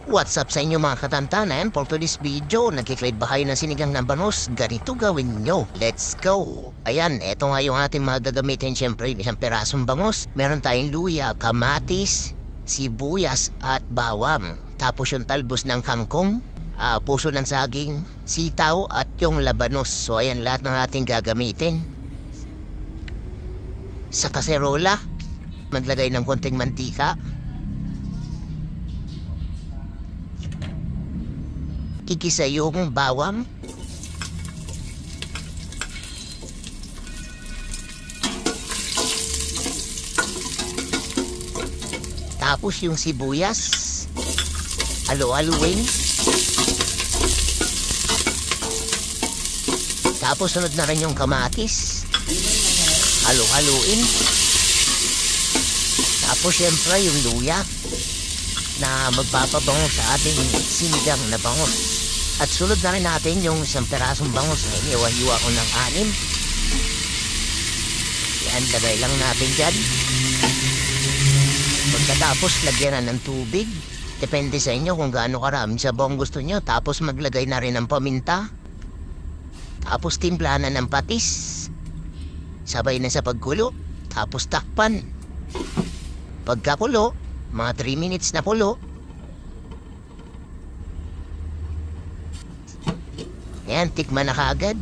What's up sa inyo mga katantanan? For today's video, nagkiklide bahay ng sinigang na banos. Ganito gawin nyo. Let's go! Ayan, eto nga yung ating mga gagamitin. Siyempre, isang perasong bangos. Meron tayong luya, kamatis, sibuyas at bawang. Tapos yung talbos ng kangkong, puso ng saging, sitaw at yung labanos. So ayan lahat ng ating gagamitin. Sa kaserola, maglagay ng konting mantika. Igisa yung bawang. Tapos yung sibuyas. Halo-haluin. Tapos sunod na rin yung kamatis. Halo-haluin. Tapos syempre yung luya na magpapabango sa ating sinigang na bangos. At sunod na rin natin yung isang perasong bangos na iniwa-hiwa ko ng 6. Yan, lagay lang natin dyan. Pagkatapos, lagyan na ng tubig. Depende sa inyo kung gaano karami sabaw gusto nyo. Tapos maglagay na rin ng paminta. Tapos timpla na ng patis. Sabay na sa pagkulo. Tapos takpan. Pagkakulo, mga 3 minutes na kulo. Yan, tikman na kaagad.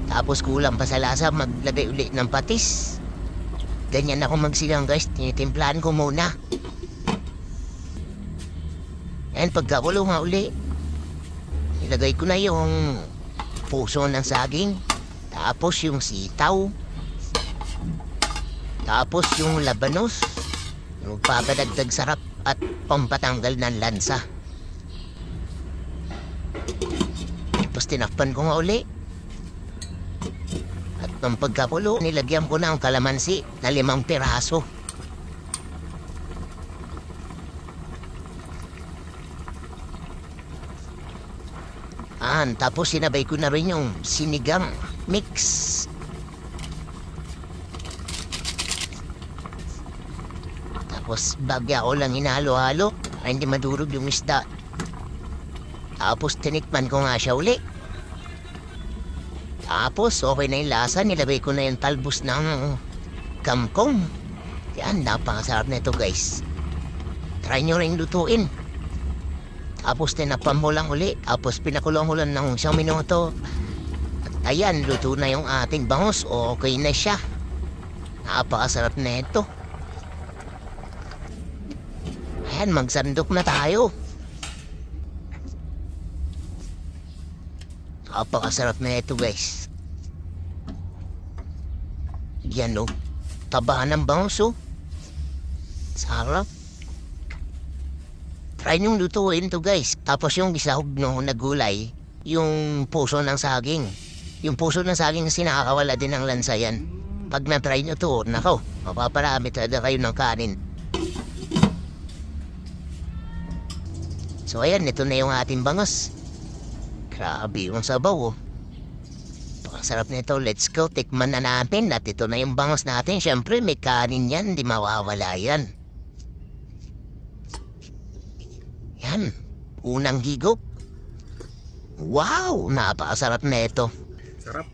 Tapos kulang pa sa lasa, maglagay ulit ng patis. Ganyan ako magsigang guys, tinitimplahan ko muna. Yan, pagkakulo nga uli. Ilagay ko na yung puso ng saging. Tapos yung sitaw. Tapos yung labanos. Yung papadagdag sarap at pampatanggal ng lansa. Tapos tinakpan ko nga uli. At ng pagkakulo, nilagyan ko na ang kalamansi na 5 piraso. Tapos sinabay ko na rin yung sinigang mix. Tapos bagya ko lang hinalo-halo para hindi madurog yung isda. Tapos tinikman ko nga siya uli. Tapos okay na yung lasa. Nilagay ko na yung talbos ng kangkong. Yan, napakasarap na ito guys. Try nyo rin lutuin. Tapos tinapan mo lang uli. Tapos pinakulong ko lang ng 1 minuto. At ayan, luto na yung ating bangos. Okay na siya. Napakasarap na ito. Ayan, magsandok na tayo. Napakasarap na ito guys. Yan o. Taba ng bangos o. Sarap. Try niyong lutuin to guys. Tapos yung gisahog no na gulay. Yung puso ng saging. Yung puso ng saging kasi nakakawala din ng lansa yan. Pag na-try nyo to, nako, mapaparami talaga kayo ng kanin. So ayan, ito na yung ating bangos. Grabe yung sabaw oh. Pakasarap nito. Let's go. Tikman na natin. At ito na yung bangos natin. Siyempre may kanin yan. Hindi mawawala yan. Yan. Unang higop. Wow! Napakasarap na ito. Sarap.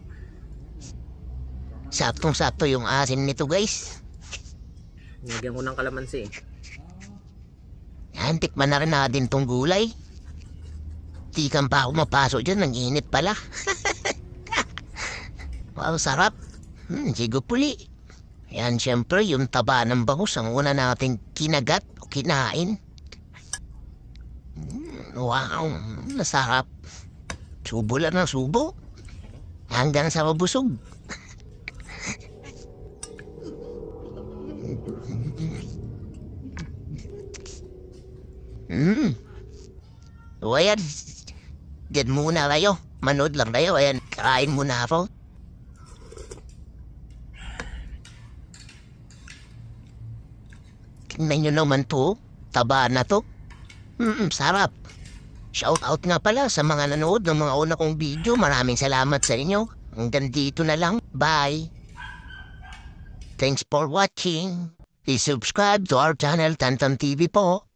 Saktong-sakto yung asin nito guys. Nilagyan ko ng kalamansi. Yan. Tikman na rin natin tong gulay. Tikan pa ako mapasok dyan, nang init pala. Wow, sarap. Higop uli. Yan, syempre, yung taba ng bangus ang una nating kinagat o kinain. Wow, nasarap. Subo lang ng subo. Hanggang sa mabusog. So, ayan. Diyan muna kayo. Manood lang kayo. Ayan, kain muna ako. Tingnan nyo naman to. Taba na to. Sarap. Shout out nga pala sa mga nanood ng mga una kong video. Maraming salamat sa inyo. Hanggang dito na lang. Bye. Thanks for watching. Please subscribe to our channel, Tantan TV po.